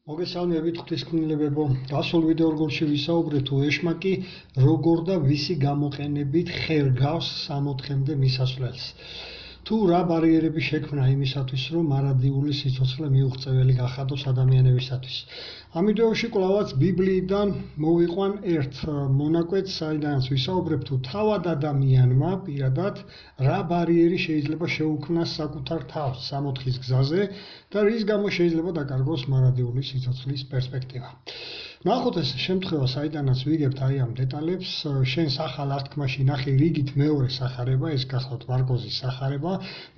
მოგესალმებით ღვთისმშობლებო, გასულ ვიდეო როგორში ვისაუბრეთ თუ ეშმაკი როგორ და ვისი გამოყენებით ხერგავს 60-მდე მისასვლელს. თუ რა ბარიერები შექმნა იმისათვის, რომ მარადიული სიცოცხლე მიუღწეველი გახადოს ადამიანებისათვის. ამ ვიდეოში კვლავაც ბიბლიიდან მოვიყვან ერთ მონაკვეთს, საიდანაც ვისაუბრებ თუ თავად ადამიანმა პირადად რა ბარიერი შეიძლება შეუქმნას საკუთარ თავს 60-ის გზაზე და რის გამო შეიძლება დაკარგოს მარადიული სიცოცხლის პერსპექტივა. ნახოთ ეს შემთხვევა, საიდანაც ვიგებთ აი ამ დეტალებს, შენ სახალ აღთქმაში ნახე რიგით მეორე სახარება, ეს გახლავთ ვარგოზის სახარება,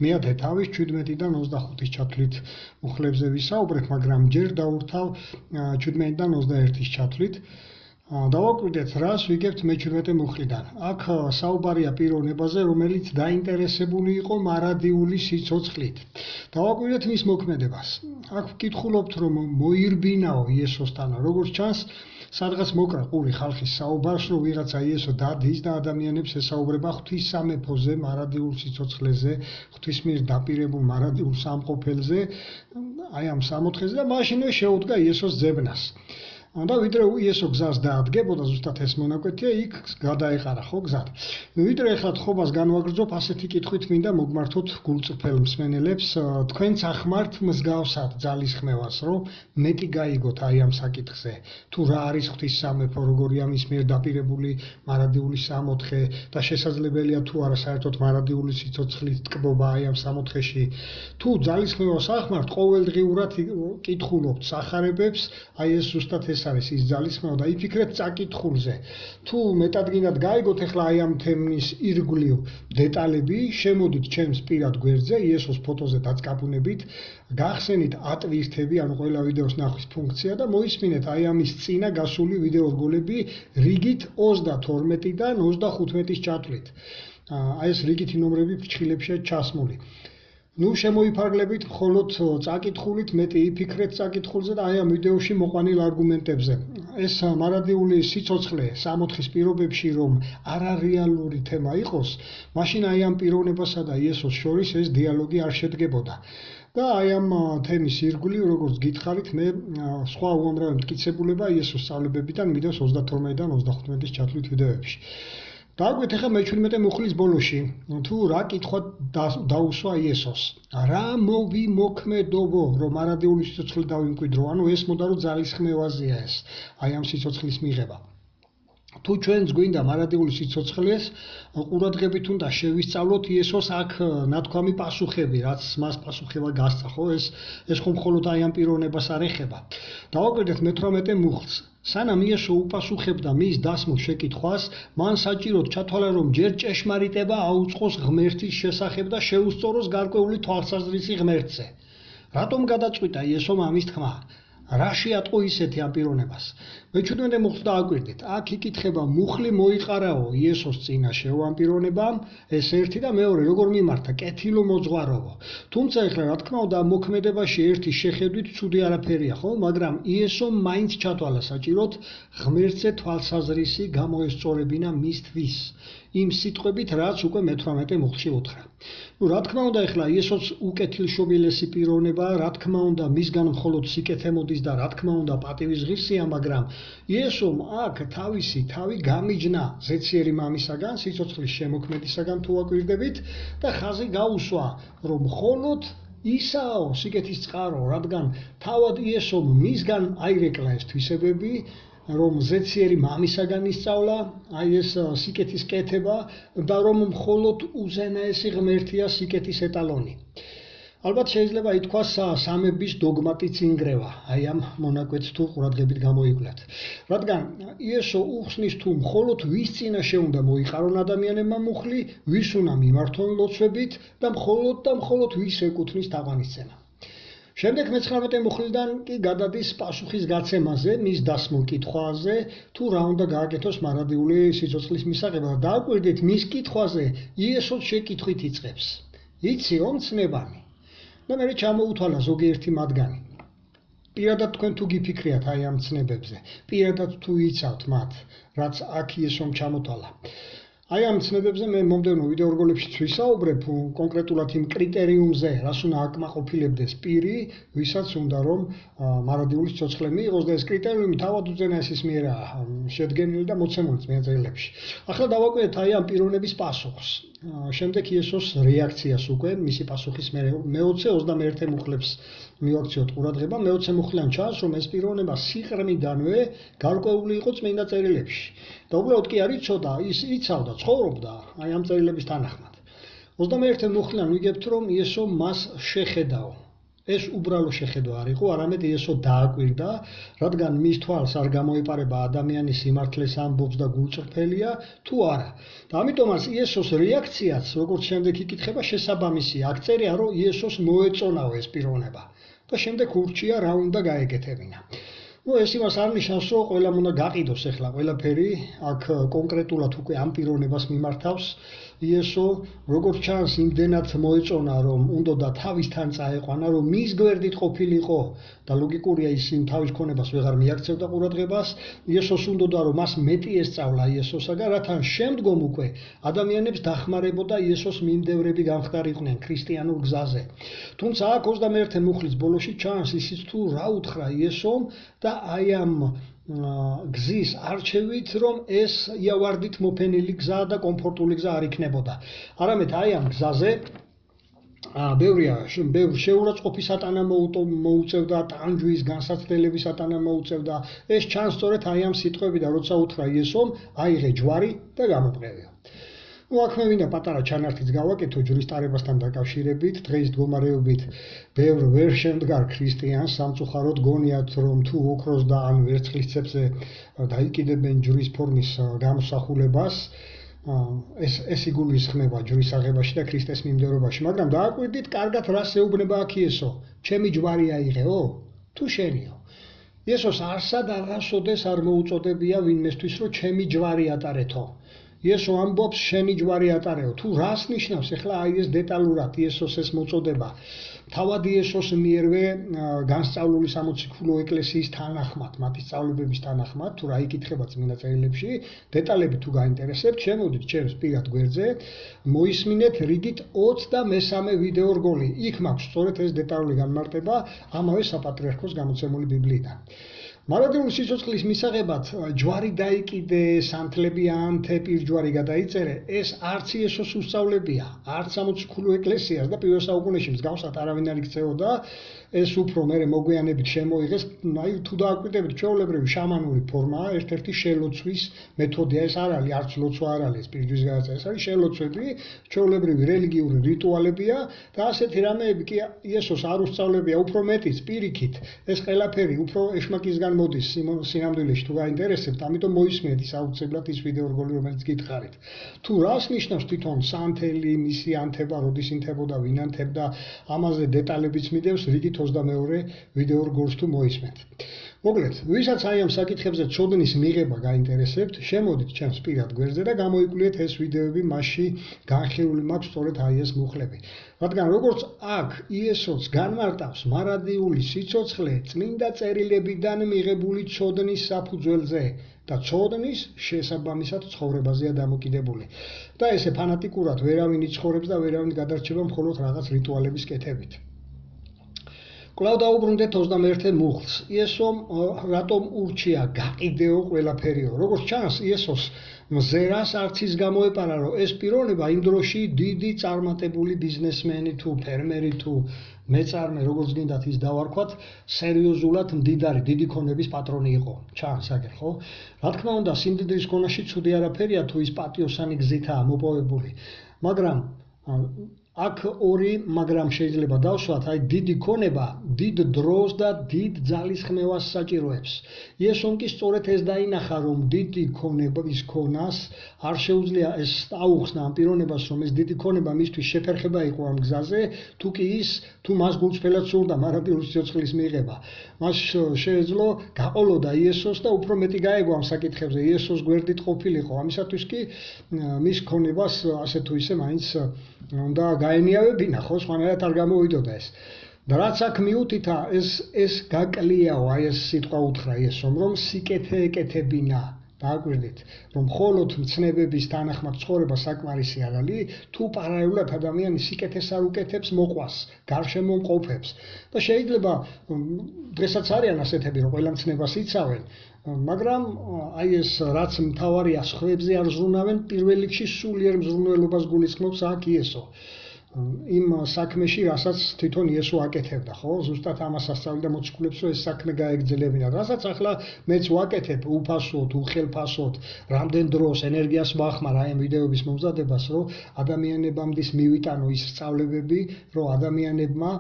მეათე თავის 17-დან 25-ის ჩათვლით მუხლებზე ვისაუბრებ, მაგრამ ჯერ დაურთავ 17-დან 21-ის ჩათვლით. დავაკვირდეთ, რას ვიგებთ მე-17 მუხლიდან. აქ საუბარია პიროვნებაზე, რომელიც დაინტერესებული იყო მარადიული სიცოცხლით. დავაკვირდეთ მის მოქმედებას. აქ ვკითხულობთ, რომ მოირბინაო იესოსთან, როგორც ჩანს, სადღაც მოკრა ყური ხალხის საუბარს, რომ ვიღაცა იესო დადის და ადამიანებს ესაუბრება ღვთის სამეფოზე, მარადიულ სიცოცხლეზე, ღვთის მიერ დაპირებულ მარადიულ სამყოფელზე, აი ამ 60-ზე და მაშინვე შეუდგა იესოს ძებნას. და ვიდრე იესო გზას დაადგებოდა, ზუსტად ეს მონაკვეთია, იქ გადაეყარა ხო გზად. ვიდრე ახლა ხობას განვაგრძობ, ასეთი კითხვით მინდა მოგმართოთ გულწრფელ მსმენელებს, თქვენც ახმართ მსგავსად ძალისხმევას, რომ მეტი გაიგოთ აი ამ საკითხზე. თუ რა არის ღვთის სამეფო, როგორია მის მიერ დაპირებული მარადიული 60-ხე და შესაძლებელია თუ არა საერთოდ მარადიული სიცოცხლით ტკბობა აი ამ 60-ხეში. თუ ძალისხმევას ახმართ, ყოველდღიურად კითხულობთ სახარებებს, აი ეს ზუსტად ეს არის ის ძალისხმევა და იფიქრეთ წაკითხულზე. თუ მეტად გინდათ გაიგოთ ახლა აი ამ თემის ირგვლივ დეტალები, შემოდით ჩემს პირად გვერდზე, იესოს ფოტოზე დაწკაპუნებით, გახსენით ატვირთები, ანუ ყველა ვიდეოს ნახვის ფუნქცია და მოისმინეთ აი ამის წინა გასული ვიდეო რგოლები რიგით 32-დან 35-ის ჩათვლით. აი ეს რიგითი ნომრები ფრჩხილებშია ჩასმული. ნუ შემოიფარგლებით მხოლოდ წაკითხულით, მეტი იფიქრეთ წაკითხულზე და აი ამ ვიდეოში მოყვანილ არგუმენტებზე. ეს მარადიული სიცოცხლე 60-ის პირობებში რომ არარეალური თემა იყოს, მაშინ აი ამ პიროვნებასა და იესოს შორის ეს დიალოგი არ შედგებოდა. და აი ამ თემის ირგვლივ, როგორც გითხარით, მე სხვა უამრავი მტკიცებულება იესოს სწავლებებიდან მიდევს 32-დან 35-ის ჩათვლით ვიდეოებში. დაგვეთ ახლა მე-17 მუხლის ბოლოში, თუ რა კითხვა დაუსვა იესოს. რა მოვიმოქმედობო, რომ მარადიული სიცოცხლე დავიმკვიდრო, ანუ ეს მოდა რომ ძალისხმევაზეა ეს, აი ამ სიცოცხლის მიღება. თუ ჩვენც გვინდა მარადიული სიცოცხლეს, ყურადღებით უნდა შევისწავლოთ იესოს აქ ნათქვამი პასუხები, რაც მას პასუხება გასცა, ხო? ეს ხომ მხოლოდ აი ამ პიროვნებას არ ეხება. დავაკვირდეთ მე-18 მუხლს. სანამ იესო უპასუხებდა მის დასმულ შეკითხვას, მან საჭიროდ ჩათვალა, რომ ჯერ ჭეშმარიტება აუწყოს ღმერთის შესახებ და შეუსწოროს გარკვეული თვალსაზრისი ღმერთზე. რატომ გადაწყვიტა იესომ ამის თქმა? რა შეატყო ისეთი ამ პიროვნებას? მე-17 მუხლს დააკვირდით. აქ იკითხება მუხლი მოიყარაო იესოს წინაშეო ამ პიროვნებამ, ეს ერთი და მეორე როგორ მიმართა, კეთილო მოძღვაროვო. თუმცა ეხლა რა თქმა უნდა მოქმედებაში ერთი შეხედვით ცუდი არაფერია, ხო? მაგრამ იესომ მაინც ჩათვალა საჭიროდ ღმერთზე თვალსაზრისი გამოესწორებინა მისთვის. იმ სიტყვებით, რაც უკვე მე-18 მუხლში უთხრა. რა თქმა უნდა ეხლა იესოც უკეთილშობილესი პიროვნებაა, რა თქმა უნდა მისგან მხოლოდ სიკეთე მოდის და რა თქმა უნდა პატივის ღირსია, მაგრამ იესომ აქ თავისი თავი გამიჯნა ზეციერი მამისაგან, სიცოცხლის შემოქმედისაგან თუ აკვირდებით და ხაზი გაუსვა, რომ მხოლოდ ისაო სიკეთის წყარო, რადგან თავად იესომ მისგან აირეკლა ეს თვისებები, რომ ზეციერი მამისაგან ისწავლა, აი ეს სიკეთის კეთება და რომ მხოლოდ უზენაესი ღმერთია სიკეთის ეტალონი. ალბათ შეიძლება ითქვას სამების დოგმატიც ინგრევა, აი ამ მონაკვეთს თუ ყურადღებით გამოიკვლიათ. რადგან იესო უხსნის თუ მხოლოდ ვის წინაშე უნდა მოიყარონ ადამიანებმა მუხლი, ვის უნდა მიმართონ ლოცვებით და მხოლოდ ვის ეკუთვნის თაყვანისცემა. შემდეგ მე-19 მუხლიდან კი გადადის პასუხის გაცემაზე, მის დასმულ კითხვაზე, თუ რა უნდა გააკეთოს მარადიული სიცოცხლის მისაღებად და დააკვირდით მის კითხვაზე იესოც შეკითხვით იწყებს. იციო მცნებანი? და მე ჩამოუთვალა ზოგიერთი მათგანი. პირადად თქვენ თუ გიფიქრიათ აი ამ მცნებებზე, პირადად თუ იცავთ მათ, რაც აქ იესომ ჩამოთვალა. აი ამ ცნებებზე მე მომდევნო ვიდეორგოლებშიც ვისაუბრებ კონკრეტულად იმ კრიტერიუმზე, რას უნდა აკმაყოფილებდეს პირი, ვისაც უნდა რომ მარადიული სიცოცხლე მიიღოს და ეს კრიტერიუმი თავად უზენაესის მიერაა შედგენილი და მოცემული წმინდა წერილებში. ახლა დავაკვირდეთ აი ამ პიროვნების პასუხს. შემდეგ იესოს რეაქციას უკვე მისი პასუხის მე-20-21 მუხლებს მივაქციოთ ყურადღება. მე-20 მუხლიდან ჩანს, რომ ეს პიროვნება სიყრმიდანვე გარკვეული იყო წმინდა წერილებში. და უბრალოდ კი არ იცოდა, ის იცავდა, ცხოვრობდა აი ამ წერილების თანახმად. 21 მუხლიდან ვიგებთ, რომ იესო მას შეხედაო. ეს უბრალო შეხედვა არ იყო, არამედ იესო დააკვირდა, რადგან მის თვალს არ გამოეპარება ადამიანის სიმართლეს ამბობს და გულწრფელია, თუ არა. და ამიტომაც იესოს რეაქციაც, როგორც შემდეგ იკითხება, შესაბამისია. აქ წერია, რომ იესოს მოეწონაო ეს პიროვნება და შემდეგ ურჩია რა უნდა გაეკეთებინა. ეს იმას არ ნიშნავს, რომ ყველამ უნდა გაყიდოს ახლა ყველაფერი, აქ კონკრეტულად უკვე ამ პიროვნებას მიმართავს იესო, როგორც ჩანს, იმდენად მოეწონა, რომ უნდა თავისთან წაეყვანა, რომ მის გვერდით ყოფილიყო და ლოგიკურია ის იმ თავის ქონებას ვეღარ მიაქცევდა ყურადღებას. იესოს უნდა რომ მას მეტი ესწავლა იესოსაგან, რათა შემდგომ უკვე ადამიანებს დახმარებოდა იესოს მიმდევრები გამხდარიყვნენ ქრისტიანულ გზაზე. თუმცა აქ 21 მუხლის ბოლოში ჩანს ისიც თუ რა უთხრა იესომ და აი ამ გზის არჩევით, რომ ეს იავარდით მოფენილი გზა და კომფორტული გზა არ იქნებოდა. არამედ აი ამ გზაზე ბევრ შეურაცხყოფის ატანა მოუწევდა, ტანჯვის, განსაცდელების ატანა მოუწევდა. ეს ჩანს სწორედ აი ამ სიტყვებიდან, როცა უთხრა იესომ, აიღე ჯვარი და გამომყევიო. აქ მე მინდა პატარა ჩანართიც გავაკეთო ჯვრის ტარებასთან დაკავშირებით. დღეს მდგომარეობით ბევრ ვერ შემდგარ ქრისტიანს სამწუხაროდ გონიათ, რომ თუ ოქროს და ან ვერცხლის ცეცხლზე დაიკიდებენ ჯვრის ფორმის გამოსახულებას, ეს იგულისხმება ჯვრის აღებაში და ქრისტეს მიმდევრობაში. მაგრამ დააკვირდით, კარგად რას ეუბნება აქ იესო? ჩემი ჯვარი აიღეო? თუ შენიო? იესოს არსად არასოდეს არ მოუწოდებია ვინმესთვის, რომ ჩემი ჯვარი ატარეთო. იესო ამბობს შენი ჯვარი ატარეო. თუ რას ნიშნავს ახლა აი ეს დეტალურად იესოს ეს მოწოდება? თავად იესოს მიერვე განსწავლული სამოციქულო ეკლესიის თანახმად, მათი სწავლებების თანახმად, თუ რა იკითხება წმინდა წერილებში, დეტალები თუ გაინტერესებთ, შემოდით ჩემს პირად გვერდზე, მოისმინეთ რიგით 23 ვიდეორგოლი. იქ მაქვს სწორედ ეს დეტალური განმარტება ამავე საპატრიარქოს გამოცემული ბიბლიიდან. მარადიული სიცოცხლის მისაღებად ჯვარი დაიკიდე, სანთლები აანთე, პირჯვარი გადაიწერე, ეს არც იესოს უსწავლებია, არც სამოციქულო ეკლესიას და პირველ საუკუნეში მსგავსად არავინ არ იქცეოდა, ეს უფრო მერე მოგვიანებით შემოიღეს, აი თუ დააკვირდებით, ჩვეულებრივი შამანური ფორმაა, ერთ-ერთი შელოცვის მეთოდია, ეს არ არის, არც ლოცვა არ არის, პირჯვის გადაწერა, ეს არის შელოცვები, ჩვეულებრივი რელიგიური რიტუალებია და ასეთი რამეები კი იესოს არ უსწავლებია, უფრო მეტიც პირიქით, ეს ყველაფერი უფრო ეშმაკისგან მოდის სინამდვილეში თუ გაინტერესებთ, ამიტომ მოისმინეთ ის აუცილებლად ის ვიდეორგოლი, რომელიც გითხარით. თუ რას ნიშნავს თვითონ სანთელი, მისი ანთება, როდის ინთებოდა, ვინ ანთებდა, ამაზე დეტალებიც მიდევს რიგით 22 ვიდეორგოლს თუ მოისმენთ. მოკლედ, ვისაც აი ამ საკითხებზე ცოდნის მიღება გაინტერესებთ, შემოდით ჩემს პირად გვერდზე და გამოიკვლიეთ ეს ვიდეოები, მასში განხილული მაქვს სწორედ აი ეს მუხლები. რადგან როგორც აქ იესოც განმარტავს მარადიული სიცოცხლე წმინდა წერილებიდან მიღებული ცოდნის საფუძველზე და ცოდნის შესაბამისად ცხოვრებაზეა დამოკიდებული. და ესე ფანატიკურად ვერავინ იცხოვრებს და ვერავინ გადარჩება მხოლოდ რაღაც რიტუალების კეთებით. კვლავ დაუბრუნდეთ 21 მუხლს. იესომ რატომ ურჩია გაყიდეო ყველაფერიო? როგორც ჩანს, იესოს მზერას არც ის გამოეპარა, რომ ეს პიროვნება იმ დროში დიდი წარმატებული ბიზნესმენი თუ ფერმერი თუ მეწარმე, როგორც გინდათ ის დავარქვათ, სერიოზულად მდიდარი, დიდი ქონების პატრონი იყო. ჩანს აგერ, ხო? რა თქმა უნდა, სიმდიდრის ქონაში ცუდი არაფერია, თუ ის პატიოსანი გზითაა მოპოვებული. მაგრამ აქ ორი მაგრამ შეიძლება დავსვათ, აი დიდი ქონება დიდ დროს და დიდ ძალისხმევას საჭიროებს. იესომ კი სწორედ ეს დაინახა, რომ დიდი ქონების ქონას არ შეუძლია ეს აუხსნა ამ პიროვნებას, რომ ეს დიდი ქონება მისთვის შეფერხება იყო ამ გზაზე, თუ კი ის, თუ მას გულწრფელად სურდა მარადიული სიცოცხლის მიღება. მას შეეძლო გაყოლოდა იესოს და უფრო მეტი გაეგო ამ საკითხებზე, იესოს გვერდით ყოფილიყო. ამისათვის კი მის ქონებას ასე თუ ისე მაინც უნდა გაენიავებინა, ხო, სხვანაირად არ გამოვიდოდა ეს. და რაც აქ მიუთითა, ეს გაკლიაო, აი ეს სიტყვა უთხრა იესომ, რომ სიკეთე ეკეთებინა. დააკვირდით, რომ მხოლოდ მცნებების თანახმად ცხოვრება საკმარისი არ არის, თუ პარალელურად ადამიანი სიკეთეს არ უკეთებს, მოყვას, გარშემო მყოფებს. და შეიძლება დღესაც არიან ასეთები, რომ ყველა მცნებას იცავენ, მაგრამ აი ეს რაც მთავარია სხვებზე არ ზრუნავენ, პირველ რიგში სულიერ მზრუნველობას გულისხმობს აქ იესო. იმ საქმეში, რასაც თვითონ იესო აკეთებდა, ხო? ზუსტად ამას ასწავლიდა მოციქულებს, რომ ეს საქმე გაეგრძელებინათ. რასაც ახლა მეც ვაკეთებ, უფასოდ, უხელფასოდ, რამდენ დროს ენერგიას ვახმარ აი ამ ვიდეოების მომზადებას, რომ ადამიანებამდე მივიტანო ის სწავლებები, რომ ადამიანებმა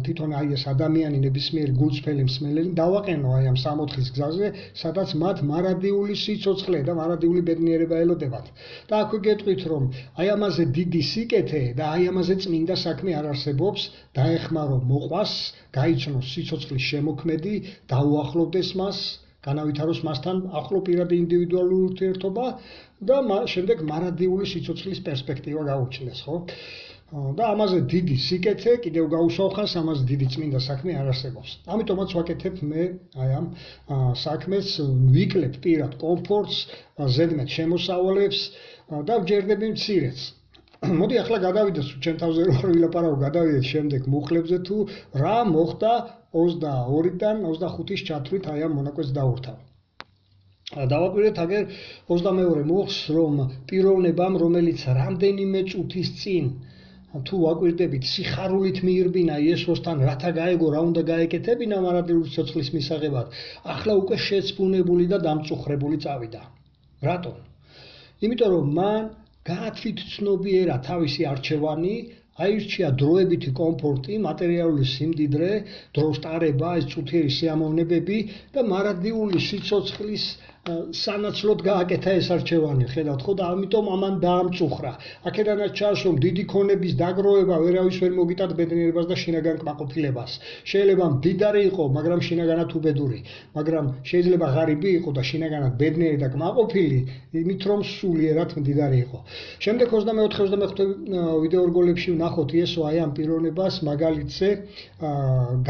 თვითონ აი ეს ადამიანი ნებისმიერი გულწრფელი მსმენელი დავაყენო აი ამ 60-ის გზაზე, სადაც მათ მარადიული სიცოცხლე და მარადიული ბედნიერება ელოდებათ. და აქვე გეტყვით, რომ აი ამაზე დიდი სიკეთე და აი ამაზე წმინდა საქმე არ არსებობს, დაეხმარო მოყვას, გაიცნოს სიცოცხლის შემოქმედი, დაუახლოვდეს მას, განავითაროს მასთან ახლო პირადი ინდივიდუალური ურთიერთობა და შემდეგ მარადიული სიცოცხლის პერსპექტივა გაუჩნდეს, ხო? და ამაზე დიდი სიკეთე კიდევ გაუსაუხას, ამაზე დიდი წმინდა საქმე არ არსებობს. ამიტომაც ვაკეთებ მე აი ამ საქმეს, ვიკლებ პირად კომფორტს, ზედმეტ შემოსავალებს და ვჯერდები მცირეც. მოდი ახლა გადავიდეთ, ჩემ თავზე რო ვილაპარავ, გადავიდეთ შემდეგ მუხლებზე თუ რა მოხდა 22-დან 25-ის ჩათვლით აი ამ მონაკვეთს დაურთავ. დავაკვირდეთ აგერ 22 მუხლს, რომ პიროვნებამ, რომელიც რამდენიმე წუთის წინ თუ ვაკვირდებით სიხარულით მიირბინა იესოსთან, რათა გაეგო, რა უნდა გაეკეთებინა მარადიული სიცოცხლის მისაღებად, ახლა უკვე შეცფუნებული და დამწუხრებული წავიდა. რატომ? იმიტომ რომ მან გაათვითცნობიერა თავისი არჩევანი, აირჩია დროებითი კომფორტი, მატერიალური სიმდიდრე, დროს ტარება, ეს წუთიერი სიამოვნებები და მარადიული სიცოცხლის სანაცვლოდ გააკეთა ეს არჩევანი, ხედავთ ხო, და ამიტომ ამან დაამწუხრა. აქედანაც ჩანს, რომ დიდი ქონების დაგროვება ვერავის ვერ მოგიტად ბედნიერებას და შინაგან კმაყოფილებას. შეიძლება მდიდარი იყო, მაგრამ შინაგანად უბედური, მაგრამ შეიძლება ღარიბი იყო და შინაგანად ბედნიერი და კმაყოფილი, იმით რომ სულიერად მდიდარი იყო. შემდეგ 24-25 ვიდეორგოლებში ვნახოთ იესო აი ამ პიროვნებას მაგალითზე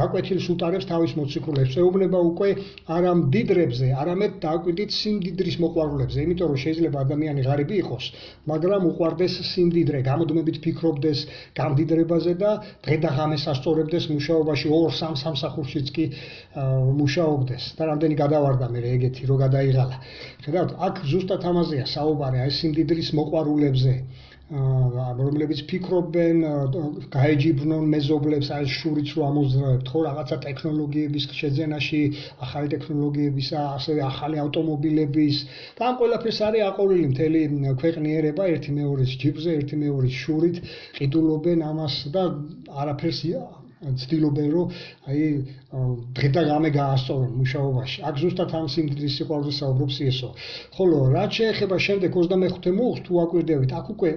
გაკვეთილს უტარებს თავის მოციქულებს, ეუბნება უკვე არა მდიდრებზე, არამედ დააკვირდით სიმდიდრის მოყვარულებზე, იმიტომ რომ შეიძლება ადამიანი ღარიბი იყოს, მაგრამ უყვარდეს სიმდიდრე, გამუდმებით ფიქრობდეს გამდიდრებაზე და დღე და ღამეს ასწორებდეს მუშაობაში, 2-3 სამსახურშიც კი მუშაობდეს და რამდენი გადავარდა მე ეგეთი რო გადაიღალა. ხედავთ, აქ ზუსტად ამაზეა საუბარი, აი სიმდიდრის მოყვარულებზე, რომლებიც ფიქრობენ, გაეჯიბრნონ მეზობლებს, აი შურიც რო ამოძრავებთ, ხო, რაღაცა ტექნოლოგიების შეძენაში, ახალი ტექნოლოგიებისა, ასევე ახალი ავტომობილების და ამ ყველაფერს არის აყოლილი მთელი ქვეყნიერება, ერთი მეორის ჯიბზე, ერთი მეორის შურით, ყიდულობენ ამას და არაფერს ცდილობენ, რომ აი დღე და ღამე გაასწორონ მუშაობაში. აქ ზუსტად ამ სიმდიდრის სიყვარულზე საუბრობს იესო. ხოლო რაც შეეხება შემდეგ 25 მუხლს, თუ აკვირდებით, აქ უკვე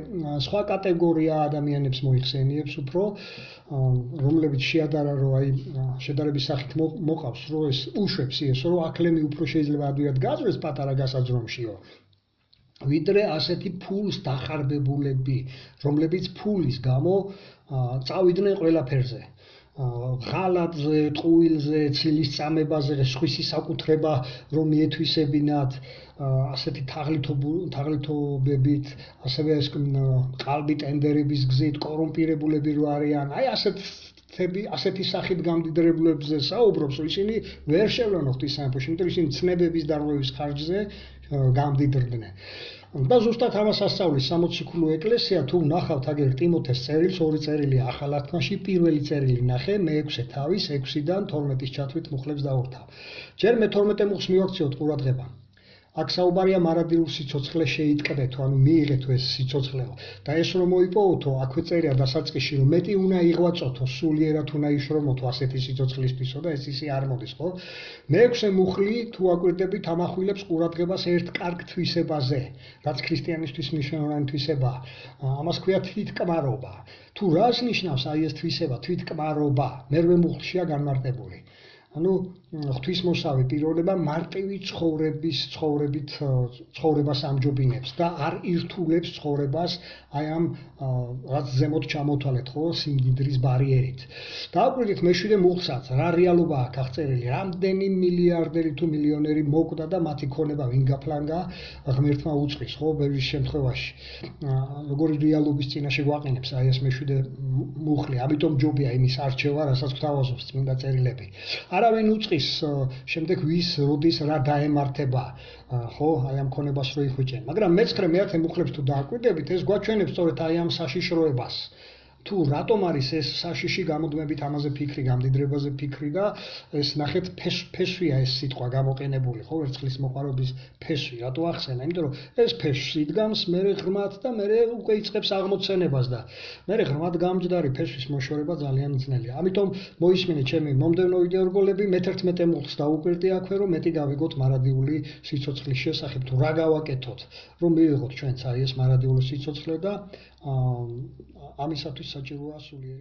სხვა კატეგორია ადამიანებს მოიხსენიებს უფრო, რომლებიც შეადარა, რომ აი შედარების სახით მოყავს, რომ ეს უშვებს იესო, რომ აკლემი უფრო შეიძლება ადვიად გაძვეს პატარა გასაძრომშიო. ვიდრე ასეთი ფულს დახარბებულები, რომლებიც ფულის გამო წავიდნენ ყველაფერზე. ღალატზე, ტყუილზე, ცილის წამებაზე, სხვისი საკუთრება რომ მიეთვისებინათ, ასეთი თაღლითობებით, ასევე ეს ყალბი ტენდერების გზით კორუმპირებულები რო არიან, აი ასეთი სახით გამდიდრებულებზე საუბრობს, რომ ისინი ვერ შევლენოთ ის სამეფოში, იმიტომ რომ ისინი ცნებების დარღვევის ხარჯზე გამდიდრდნენ. და ზუსტად ამას ასწავლის სამოციქულო ეკლესია, თუ ვნახავთ აგერ ტიმოთეს წერილს, 2 წერილი ახალ თქმაში, პირველი წერილი ნახე, მე-6 თავის 6-დან 12-ის ჩათვლით მუხლებს დაურთავ. ჯერ მე-12 მუხლს მივაქციოთ ყურადღება. აქ საუბარია მარადიულ სიცოცხლე შეიტკბეთო, ანუ მიიღეთო ეს სიცოცხლეო. და ეს რომ მოიპოვოთო, აქვე წერია დასაწყისში, რომ მეტი უნდა იღვაწოთო, სულიერად უნდა იშრომოთო ასეთი სიცოცხლისთვისო და ეს ისე არ მოდის, ხო? მე-6 მუხლი, თუ აკვირდებით, ამახვილებს ყურადღებას ერთ კარგ თვისებაზე, რაც ქრისტიანისთვის მნიშვნელოვანი თვისებაა. ამას ქვია თვითკმარობა. თუ რას ნიშნავს აი ეს თვისება, თვითკმარობა? მერვე მუხლშია განმარტებული. ანუ ღვთისმოსავი პიროვნება მარტივი ცხოვრებას ამჯობინებს და არ ირთულებს ცხოვრებას აი ამ რაც ზემოთ ჩამოთვალეთ ხო სიმდიდრის ბარიერით. დააკვირდით მეშვიდე მუხლსაც რა რეალობა აქვს აღწერილი, რამდენი მილიარდერი თუ მილიონერი მოკვდა და მათი ქონება ვინ გაფლანგა ღმერთმა უწყის ხო ბევრი შემთხვევაში. როგორი რეალობის წინაშე გვაყენებს აი ეს მეშვიდე მუხლი, ამიტომ ჯობია იმის არჩევა, რასაც გვთავაზობს წმინდა წერილები. არავინ უწყის შემდეგ ვის როდის რა დაემართება ხო აი ამ ქონებას რო იხვიჭენ, მაგრამ მეცხრე მეათე მუხლებს თუ დააკვირდებით, ეს გვაჩვენებს სწორედ აი ამ საშიშროებას. თუ რატომ არის ეს საშიში გამოდმებით ამაზე ფიქრი, გამდიდრებაზე ფიქრი და ეს ნახეთ ფესვია ეს სიტყვა გამოყენებული, ხო, ვერცხლის მოყვარობის ფესვი, რატო ახსენა? იმიტომ რომ ეს ფესვს იდგამს მერე ღრმად და მერე უკვე იწყებს აღმოცენებას და მერე ღრმად გამჯდარი ფესვის მოშორება ძალიან ძნელია. ამიტომ მოისმინეთ ჩემი მომდევნო ვიდეორგოლები, მე-11 მუხლს დაუკვირდი აქვე, რომ მეტი გავიგოთ მარადიული სიცოცხლის შესახებ, თუ რა გავაკეთოთ, რომ მივიღოთ ჩვენც აი ეს მარადიული სიცოცხლე და ამისათვის საჭიროა სულიერი